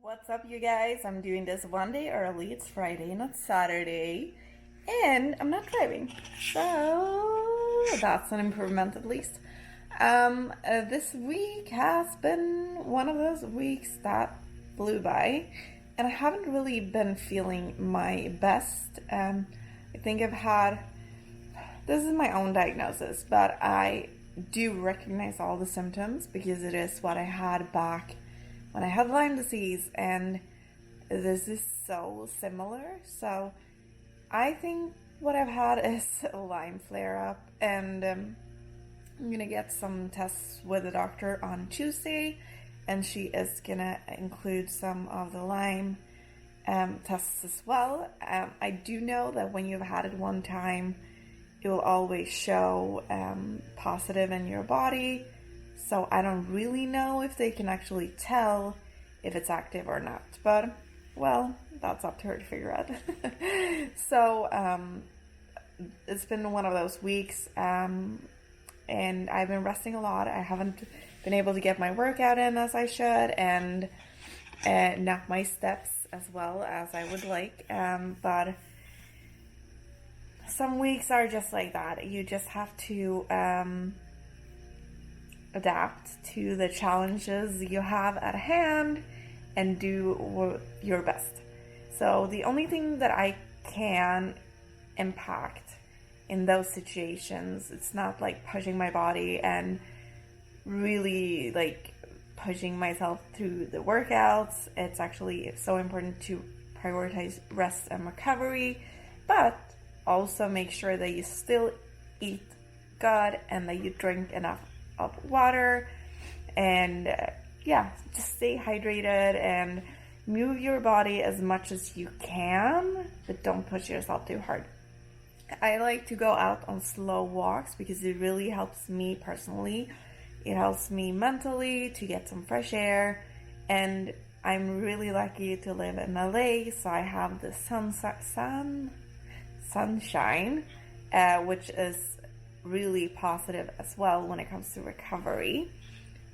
What's up, you guys? I'm doing this one day early. It's Friday, not Saturday, and I'm not driving, so that's an improvement at least. This week has been one of those weeks that flew by, and I haven't really been feeling my best. I think I've had this is my own diagnosis, but I do recognize all the symptoms because it is what I had back when I had Lyme disease, and this is so similar. So I think what I've had is a Lyme flare-up, and I'm gonna get some tests with the doctor on Tuesday, and she is gonna include some of the Lyme tests as well. I do know that when you've had it one time, it will always show positive in your body. So I don't really know if they can actually tell if it's active or not. But, well, that's up to her to figure out. So it's been one of those weeks. And I've been resting a lot. I haven't been able to get my workout in as I should. And not my steps as well as I would like. But some weeks are just like that. You just have to adapt to the challenges you have at hand and do your best. So the only thing that I can impact in those situations, it's not like pushing my body and really like pushing myself through the workouts. It's actually so important to prioritize rest and recovery, but also make sure that you still eat good and that you drink enough of water, and just stay hydrated and move your body as much as you can, but don't push yourself too hard. I like to go out on slow walks because it really helps me personally. It helps me mentally to get some fresh air, and I'm really lucky to live in LA, so I have the sunshine, which is really positive as well when it comes to recovery.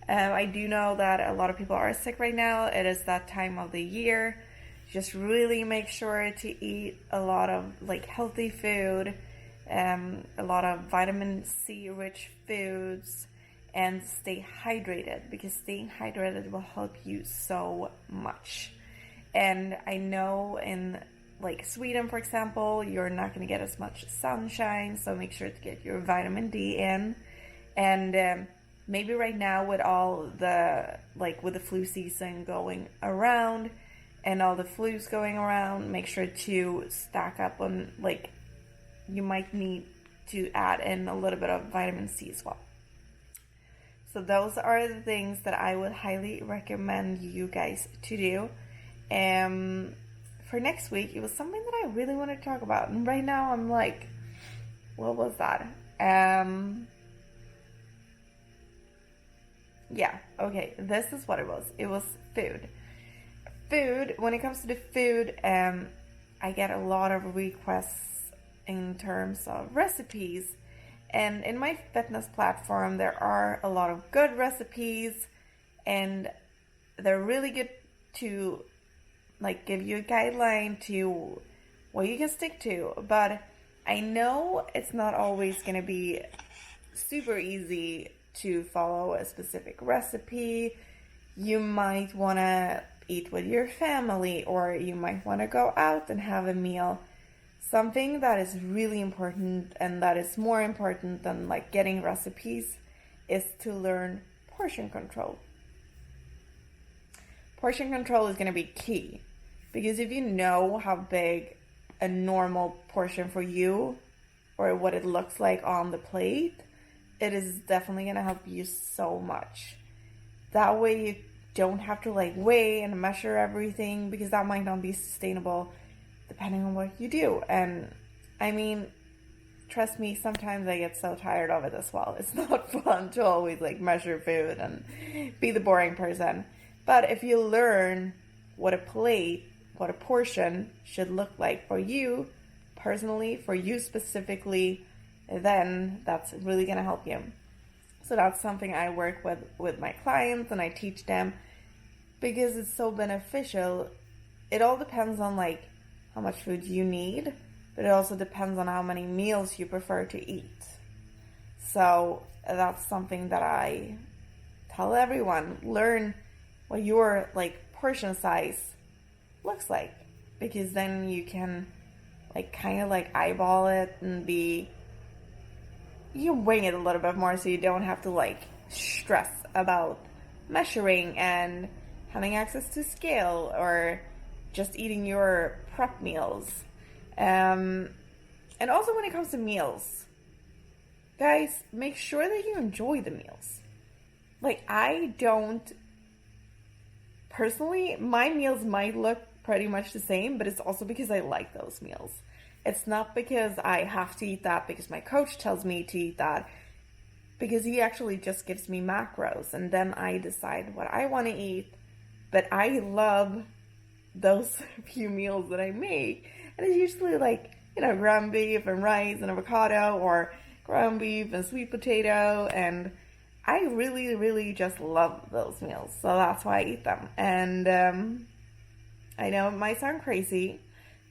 I do know that a lot of people are sick right now. It is that time of the year. Just really make sure to eat a lot of like healthy food, a lot of vitamin C rich foods, and stay hydrated, because staying hydrated will help you so much. And I know in like Sweden, for example, you're not going to get as much sunshine, so make sure to get your vitamin D in. And maybe right now with all the, like with the flu season going around and all the flus going around, make sure to stack up on, like, you might need to add in a little bit of vitamin C as well. So those are the things that I would highly recommend you guys to do. For next week, it was something that I really want to talk about. And right now, I'm like, what was that? Okay, this is what it was. It was food. Food, when it comes to the food, I get a lot of requests in terms of recipes. And in my fitness platform, there are a lot of good recipes, and they're really good to like give you a guideline to what you can stick to. But I know it's not always going to be super easy to follow a specific recipe. You might want to eat with your family, or you might want to go out and have a meal. Something that is really important, and that is more important than like getting recipes, is to learn portion control. Portion control is going to be key. Because if you know how big a normal portion for you, or what it looks like on the plate, it is definitely going to help you so much. That way you don't have to like weigh and measure everything, because that might not be sustainable depending on what you do. And I mean, trust me, sometimes I get so tired of it as well. It's not fun to always like measure food and be the boring person. But if you learn what a portion should look like for you personally, for you specifically, then that's really going to help you. So that's something I work with my clients, and I teach them because it's so beneficial. It all depends on like how much food you need, but it also depends on how many meals you prefer to eat. So that's something that I tell everyone. Learn what your like portion size looks like, because then you can like kind of like eyeball it and you can wing it a little bit more, so you don't have to like stress about measuring and having access to scale or just eating your prep meals. And also when it comes to meals, guys, make sure that you enjoy the meals. Like, I don't personally, my meals might look pretty much the same, but it's also because I like those meals. It's not because I have to eat that because my coach tells me to eat that, because he actually just gives me macros and then I decide what I want to eat. But I love those few meals that I make, and it's usually like, ground beef and rice and avocado, or ground beef and sweet potato, and I really, really just love those meals, so that's why I eat them. And I know it might sound crazy,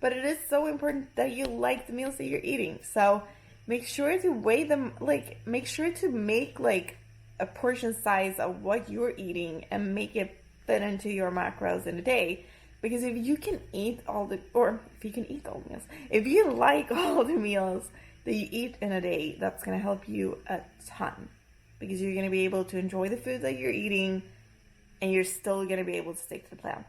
but it is so important that you like the meals that you're eating. So make sure to weigh them, like make sure to make like a portion size of what you're eating and make it fit into your macros in a day. Because if you can eat meals, if you like all the meals that you eat in a day, that's going to help you a ton. Because you're going to be able to enjoy the food that you're eating, and you're still going to be able to stick to the plan.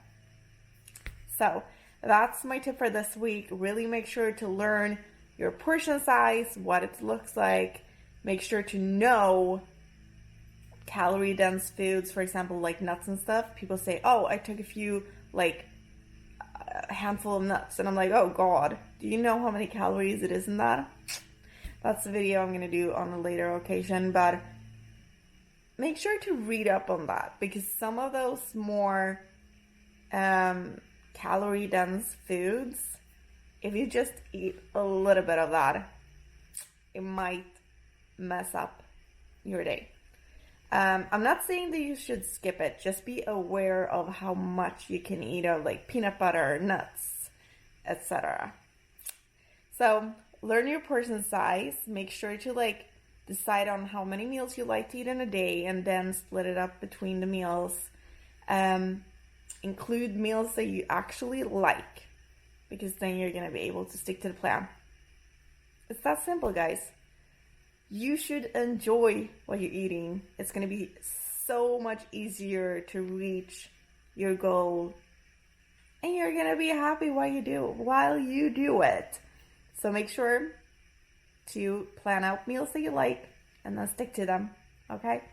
So that's my tip for this week. Really make sure to learn your portion size, what it looks like. Make sure to know calorie dense foods, for example, like nuts and stuff. People say, oh, I took a few, like a handful of nuts, and I'm like, oh God, do you know how many calories it is in that? That's the video I'm going to do on a later occasion, but make sure to read up on that, because some of those more calorie dense foods, if you just eat a little bit of that, it might mess up your day. I'm not saying that you should skip it. Just be aware of how much you can eat of like peanut butter, nuts, etc. So learn your portion size. Make sure to like decide on how many meals you like to eat in a day, and then split it up between the meals. Include meals that you actually like, because then you're going to be able to stick to the plan. It's that simple, guys. You should enjoy what you're eating. It's going to be so much easier to reach your goal, and you're going to be happy while you do it. So make sure to plan out meals that you like and then stick to them, okay?